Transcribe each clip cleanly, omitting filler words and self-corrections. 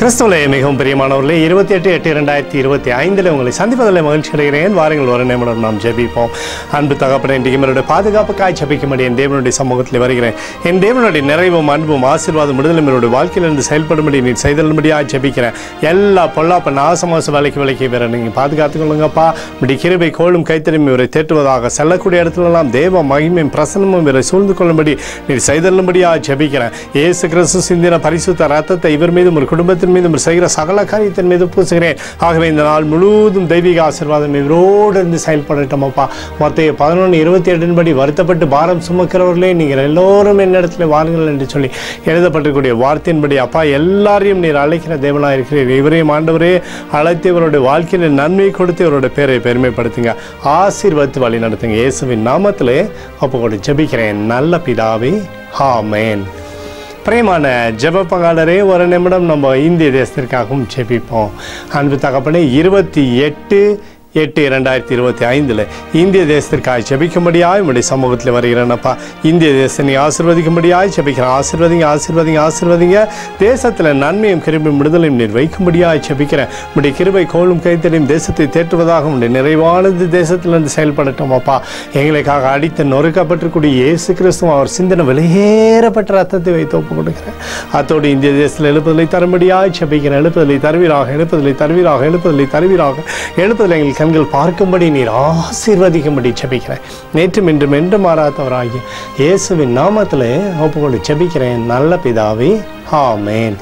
கிறிஸ்துவிலே மிகவும் பிரியமானவர்களே 28/8/2025 உங்களை சந்திப்பதில் மகிழ்ச்சி அடைகிறேன். வாருங்கள் ஒரு நிமிடம் நாம் ஜெபிப்போம். அன்பு தகப்பனே, இன்றைக்கு என்னுடைய பாதுகாப்புக்காய் ஜெபிக்கும்படி என் தேவனுடைய சமூகத்தில் வருகிறேன். என் தேவனுடைய நிறைவும் அன்பும் ஆசீர்வாதம் விடுதலை என்னுடைய வாழ்க்கையிலிருந்து செயல்படும்படி நீ செய்தல்படியாக ஜெபிக்கிறேன். எல்லா பொல்லாப்ப நாசமாச விலைக்கு வேற நீங்கள் பாதுகாத்துக் கொள்ளுங்கப்பா. இப்படி கிருபை கோளும் கைத்தறியும் இவரை தேற்றுவதாக செல்லக்கூடிய இடத்துலலாம் தேவ மகிமையும் பிரசனமும் இவரை சூழ்ந்து கொள்ளும்படி நீர் செய்தல்படியாக ஜெபிக்கிறேன். இயேசு கிறிஸ்து சிந்தின பரிசுத்த ரத்தத்தை இவர் மீதும் ஒரு குடும்பத்தின் மீதும் செய்கிற சகல காரியத்தின் மீது பூசுகிறேன். ஆகவே இந்த நாள் முழுவதும் தெய்வீக ஆசீர்வாதம் இவரோடு இருந்து செயல்படட்டும் அப்பா. மத்தேயு 11:28 படி வருத்தப்பட்டு பாரம் சுமக்கிறவர்களே நீங்கள் எல்லோரும் என்னிடத்தில் வாருங்கள் என்று சொல்லி எழுதப்பட்டிருக்கூடிய வார்த்தையின்படி அப்பா எல்லாரையும் நீர் அழைக்கிற தேவனாக இருக்கிறீர். இவரையும் ஆண்டவரே அழைத்து இவருடைய வாழ்க்கையில் நன்மை கொடுத்து இவருடைய பேரை பெருமைப்படுத்துங்க, ஆசீர்வதித்து வழி நடத்துங்க. இயேசுவின் நாமத்திலே ஒப்புக்கொண்டு ஜெபிக்கிறேன் நல்ல பிதாவே, ஆமென். பிரியமான ஜெப பங்காளரே, ஒரு நிமிடம் நம்ம இந்திய தேசத்திற்காகவும் ஜெபிப்போம். அன்பு தகப்பனே, 28/8/2025 இந்திய தேசத்திற்காக ஜெபிக்கும்படியாய் உங்களுடைய சமூகத்தில் வருகிறேனப்பா. இந்திய தேசத்தை ஆசீர்வதிக்கும்படியாய் ஜெபிக்கிறேன். ஆசீர்வதிங்க. தேசத்தில் நன்மையும் கிருபையும் விடுதலையும் நீர் வைக்கும்படியாய் ஜெபிக்கிறேன். உங்களுடைய கிருபை கோளும் கைத்தறியும் தேசத்தை தேற்றுவதாக உங்களுடைய நிறைவானது தேசத்திலிருந்து செயல்படட்டும் அப்பா. எங்களுக்காக அடித்து நொறுக்கப்பட்டிருக்கூடிய இயேசு கிறிஸ்துவ அவர் சிந்தனை வெளியேறப்பட்ட ரத்தத்தை வைத்து ஒப்பு கொடுக்கிறேன். அத்தோடு இந்திய தேசத்தில் எழுப்புதலை தரும்படியாய் ஜெபிக்கிறேன். எழுப்புதலை தருவீராக எங்கள் கண்கள் பார்க்கும்படி நீர் ஆசீர்வதிக்கும்படி ஜெபிக்கிறேன். நேற்றும் இன்றும் என்று மாறாதவராகிய இயேசுவின் நாமத்திலே ஒப்புக்கொண்டு ஜெபிக்கிறேன் நல்ல பிதாவே, ஆமென்.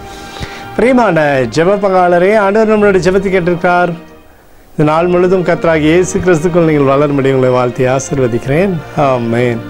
பிரியமான ஜெப பங்காளரே, ஆண்டவர் நம்மளுடைய ஜெபத்தை கேட்டிருக்கிறார். இந்த நாள் முழுவதும் கர்த்தராகிய இயேசு கிறிஸ்துக்குள் நீங்கள் வளரும்படி உங்களை வாழ்த்தி ஆசீர்வதிக்கிறேன். ஆமென்.